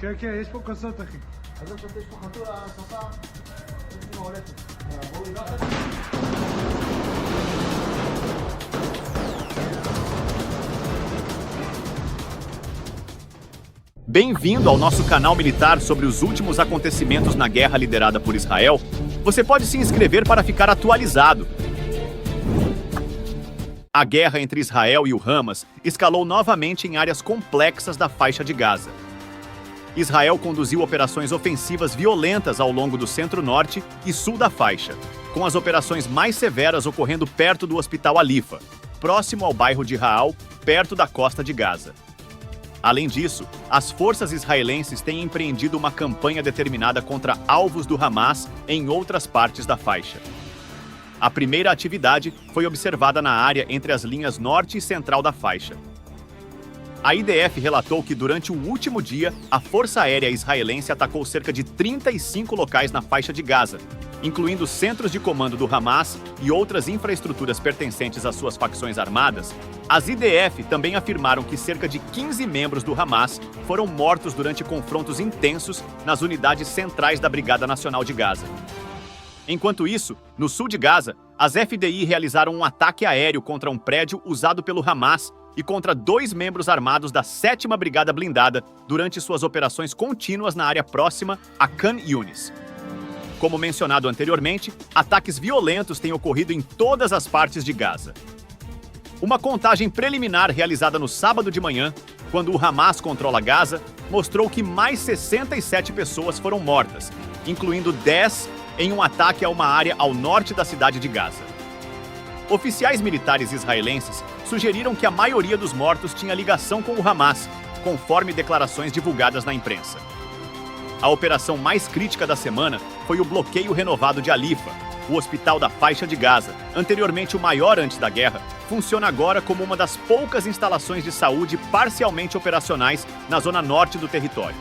كيكي ايش فوق قصتك؟ هذا تفتش خطوة صفاء اسمه ولده Bem-vindo ao nosso canal militar sobre os últimos acontecimentos na guerra liderada por Israel. Você pode se inscrever para ficar atualizado. A guerra entre Israel e o Hamas escalou novamente em áreas complexas da faixa de Gaza. Israel conduziu operações ofensivas violentas ao longo do centro-norte e sul da faixa, com as operações mais severas ocorrendo perto do Hospital Alifa, próximo ao bairro de Raal, perto da costa de Gaza. Além disso, as forças israelenses têm empreendido uma campanha determinada contra alvos do Hamas em outras partes da faixa. A primeira atividade foi observada na área entre as linhas norte e central da faixa. A IDF relatou que durante o último dia, a Força Aérea Israelense atacou cerca de 35 locais na faixa de Gaza, incluindo centros de comando do Hamas e outras infraestruturas pertencentes às suas facções armadas. As IDF também afirmaram que cerca de 15 membros do Hamas foram mortos durante confrontos intensos nas unidades centrais da Brigada Nacional de Gaza. Enquanto isso, no sul de Gaza, as FDI realizaram um ataque aéreo contra um prédio usado pelo Hamas e contra 2 membros armados da 7ª Brigada Blindada durante suas operações contínuas na área próxima a Khan Yunis. Como mencionado anteriormente, ataques violentos têm ocorrido em todas as partes de Gaza. Uma contagem preliminar realizada no sábado de manhã, quando o Hamas controla Gaza, mostrou que mais 67 pessoas foram mortas, incluindo 10 em um ataque a uma área ao norte da cidade de Gaza. Oficiais militares israelenses sugeriram que a maioria dos mortos tinha ligação com o Hamas, conforme declarações divulgadas na imprensa. A operação mais crítica da semana foi o bloqueio renovado de Alifa, o hospital da faixa de Gaza, anteriormente o maior antes da guerra, funciona agora como uma das poucas instalações de saúde parcialmente operacionais na zona norte do território.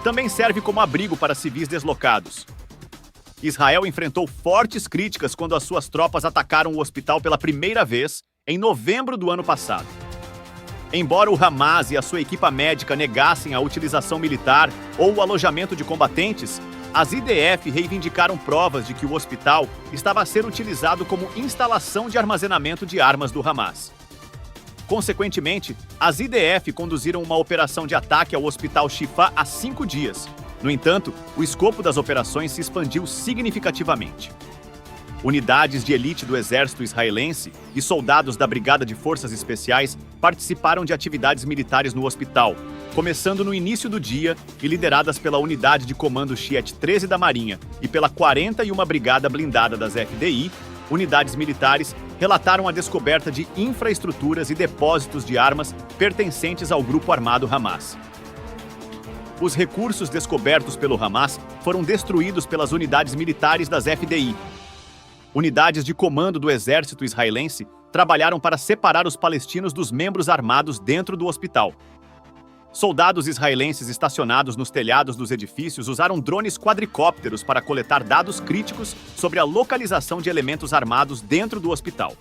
Também serve como abrigo para civis deslocados. Israel enfrentou fortes críticas quando as suas tropas atacaram o hospital pela primeira vez em novembro do ano passado. Embora o Hamas e a sua equipa médica negassem a utilização militar ou o alojamento de combatentes, as IDF reivindicaram provas de que o hospital estava a ser utilizado como instalação de armazenamento de armas do Hamas. Consequentemente, as IDF conduziram uma operação de ataque ao Hospital Shifa há 5 dias. No entanto, o escopo das operações se expandiu significativamente. Unidades de elite do exército israelense e soldados da Brigada de Forças Especiais participaram de atividades militares no hospital, começando no início do dia e lideradas pela Unidade de Comando Shiet 13 da Marinha e pela 41ª Brigada Blindada das FDI. Unidades militares relataram a descoberta de infraestruturas e depósitos de armas pertencentes ao grupo armado Hamas. Os recursos descobertos pelo Hamas foram destruídos pelas unidades militares das FDI. Unidades de comando do exército israelense trabalharam para separar os palestinos dos membros armados dentro do hospital. Soldados israelenses estacionados nos telhados dos edifícios usaram drones quadricópteros para coletar dados críticos sobre a localização de elementos armados dentro do hospital.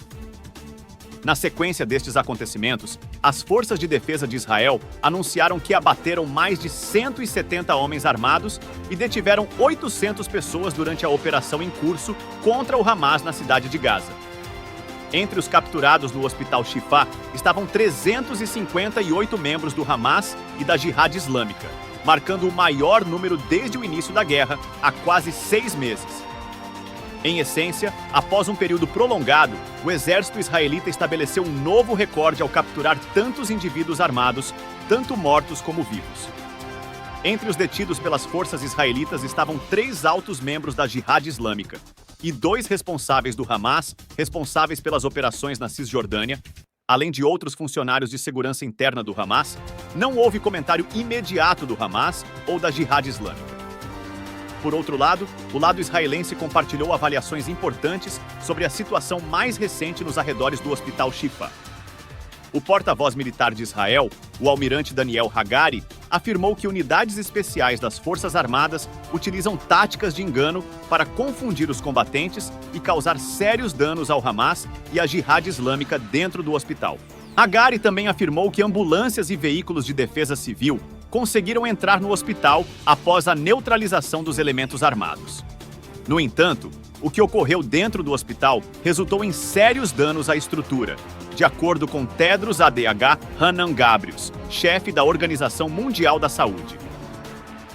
Na sequência destes acontecimentos, as forças de defesa de Israel anunciaram que abateram mais de 170 homens armados e detiveram 800 pessoas durante a operação em curso contra o Hamas na cidade de Gaza. Entre os capturados no Hospital Shifa estavam 358 membros do Hamas e da Jihad Islâmica, marcando o maior número desde o início da guerra, há quase 6 meses. Em essência, após um período prolongado, o exército israelita estabeleceu um novo recorde ao capturar tantos indivíduos armados, tanto mortos como vivos. Entre os detidos pelas forças israelitas estavam 3 altos membros da Jihad Islâmica e 2 responsáveis do Hamas, responsáveis pelas operações na Cisjordânia, além de outros funcionários de segurança interna do Hamas. Não houve comentário imediato do Hamas ou da Jihad Islâmica. Por outro lado, o lado israelense compartilhou avaliações importantes sobre a situação mais recente nos arredores do Hospital Shifa. O porta-voz militar de Israel, o almirante Daniel Hagari, afirmou que unidades especiais das Forças Armadas utilizam táticas de engano para confundir os combatentes e causar sérios danos ao Hamas e à Jihad Islâmica dentro do hospital. Hagari também afirmou que ambulâncias e veículos de defesa civil conseguiram entrar no hospital após a neutralização dos elementos armados. No entanto, o que ocorreu dentro do hospital resultou em sérios danos à estrutura, de acordo com Tedros Adhanom Ghebreyesus, chefe da Organização Mundial da Saúde.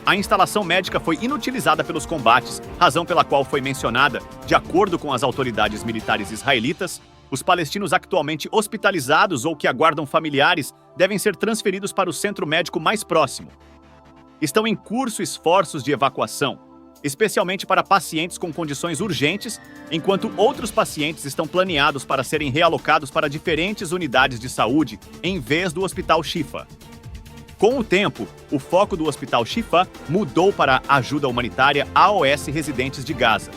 A instalação médica foi inutilizada pelos combates, razão pela qual foi mencionada, de acordo com as autoridades militares israelitas, os palestinos atualmente hospitalizados ou que aguardam familiares devem ser transferidos para o centro médico mais próximo. Estão em curso esforços de evacuação, especialmente para pacientes com condições urgentes, enquanto outros pacientes estão planeados para serem realocados para diferentes unidades de saúde em vez do Hospital Shifa. Com o tempo, o foco do Hospital Shifa mudou para a ajuda humanitária AOS residentes de Gaza,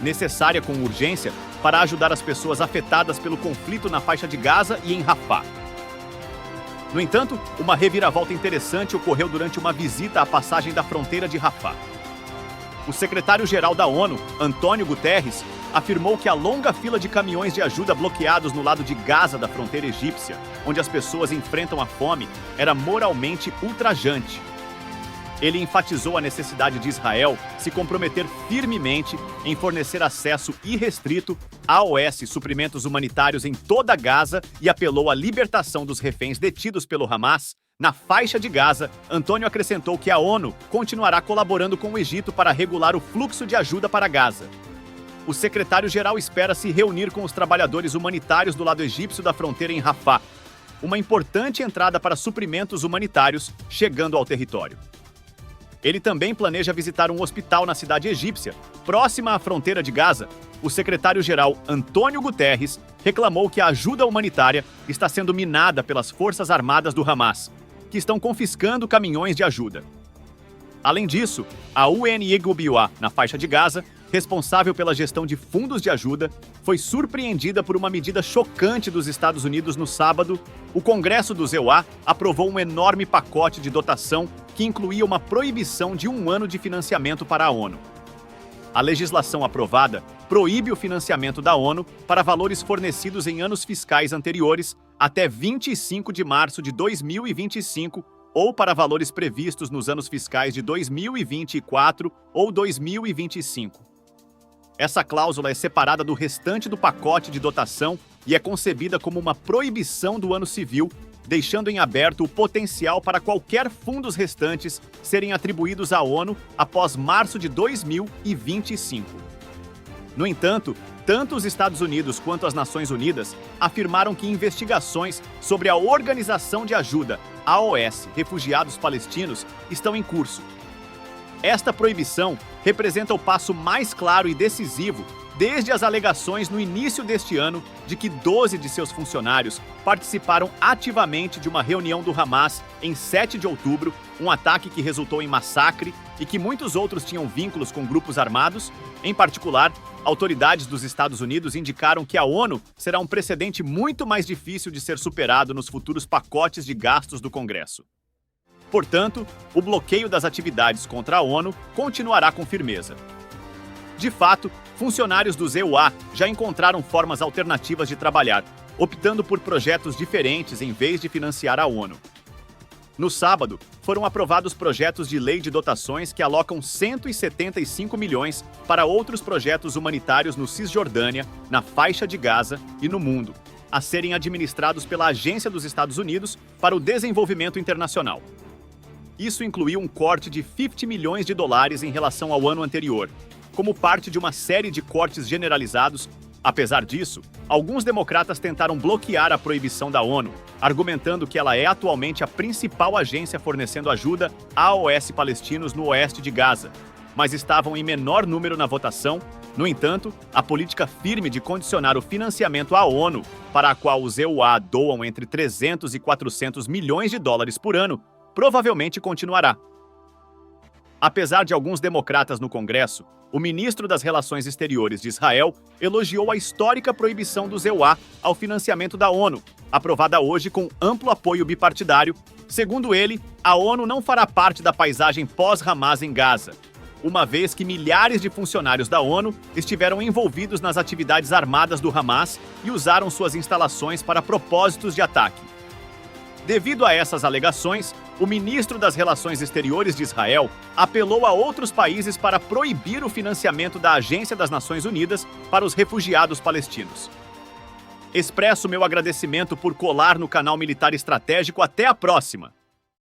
necessária com urgência para ajudar as pessoas afetadas pelo conflito na faixa de Gaza e em Rafah. No entanto, uma reviravolta interessante ocorreu durante uma visita à passagem da fronteira de Rafah. O secretário-geral da ONU, Antônio Guterres, afirmou que a longa fila de caminhões de ajuda bloqueados no lado de Gaza da fronteira egípcia, onde as pessoas enfrentam a fome, era moralmente ultrajante. Ele enfatizou a necessidade de Israel se comprometer firmemente em fornecer acesso irrestrito a AOS suprimentos humanitários em toda Gaza e apelou à libertação dos reféns detidos pelo Hamas. Na faixa de Gaza, Antônio acrescentou que a ONU continuará colaborando com o Egito para regular o fluxo de ajuda para Gaza. O secretário-geral espera se reunir com os trabalhadores humanitários do lado egípcio da fronteira em Rafah, uma importante entrada para suprimentos humanitários chegando ao território. Ele também planeja visitar um hospital na cidade egípcia, próxima à fronteira de Gaza. O secretário-geral Antônio Guterres reclamou que a ajuda humanitária está sendo minada pelas forças armadas do Hamas, que estão confiscando caminhões de ajuda. Além disso, a UNRWA, na faixa de Gaza, responsável pela gestão de fundos de ajuda, foi surpreendida por uma medida chocante dos Estados Unidos no sábado. O Congresso do EUA aprovou um enorme pacote de dotação que incluía uma proibição de 1 ano de financiamento para a ONU. A legislação aprovada proíbe o financiamento da ONU para valores fornecidos em anos fiscais anteriores até 25 de março de 2025 ou para valores previstos nos anos fiscais de 2024 ou 2025. Essa cláusula é separada do restante do pacote de dotação e é concebida como uma proibição do ano civil, deixando em aberto o potencial para qualquer fundos restantes serem atribuídos à ONU após março de 2025. No entanto, tanto os Estados Unidos quanto as Nações Unidas afirmaram que investigações sobre a Organização de Ajuda, AOS, refugiados palestinos estão em curso. Esta proibição representa o passo mais claro e decisivo desde as alegações no início deste ano de que 12 de seus funcionários participaram ativamente de uma reunião do Hamas em 7 de outubro, um ataque que resultou em massacre e que muitos outros tinham vínculos com grupos armados. Em particular, autoridades dos Estados Unidos indicaram que a ONU será um precedente muito mais difícil de ser superado nos futuros pacotes de gastos do Congresso. Portanto, o bloqueio das atividades contra a ONU continuará com firmeza. De fato, funcionários do EUA já encontraram formas alternativas de trabalhar, optando por projetos diferentes em vez de financiar a ONU. No sábado, foram aprovados projetos de lei de dotações que alocam 175 milhões para outros projetos humanitários no Cisjordânia, na faixa de Gaza e no mundo, a serem administrados pela Agência dos Estados Unidos para o Desenvolvimento Internacional. Isso incluiu um corte de 50 milhões de dólares em relação ao ano anterior, como parte de uma série de cortes generalizados. Apesar disso, alguns democratas tentaram bloquear a proibição da ONU, argumentando que ela é atualmente a principal agência fornecendo ajuda a AOS palestinos no oeste de Gaza, mas estavam em menor número na votação. No entanto, a política firme de condicionar o financiamento à ONU, para a qual os EUA doam entre 300 e 400 milhões de dólares por ano, provavelmente continuará. Apesar de alguns democratas no Congresso, o ministro das Relações Exteriores de Israel elogiou a histórica proibição dos EUA ao financiamento da ONU, aprovada hoje com amplo apoio bipartidário. Segundo ele, a ONU não fará parte da paisagem pós-Hamas em Gaza, uma vez que milhares de funcionários da ONU estiveram envolvidos nas atividades armadas do Hamas e usaram suas instalações para propósitos de ataque. Devido a essas alegações, o ministro das Relações Exteriores de Israel apelou a outros países para proibir o financiamento da Agência das Nações Unidas para os refugiados palestinos. Expresso meu agradecimento por colar no canal Militar Estratégico. Até a próxima!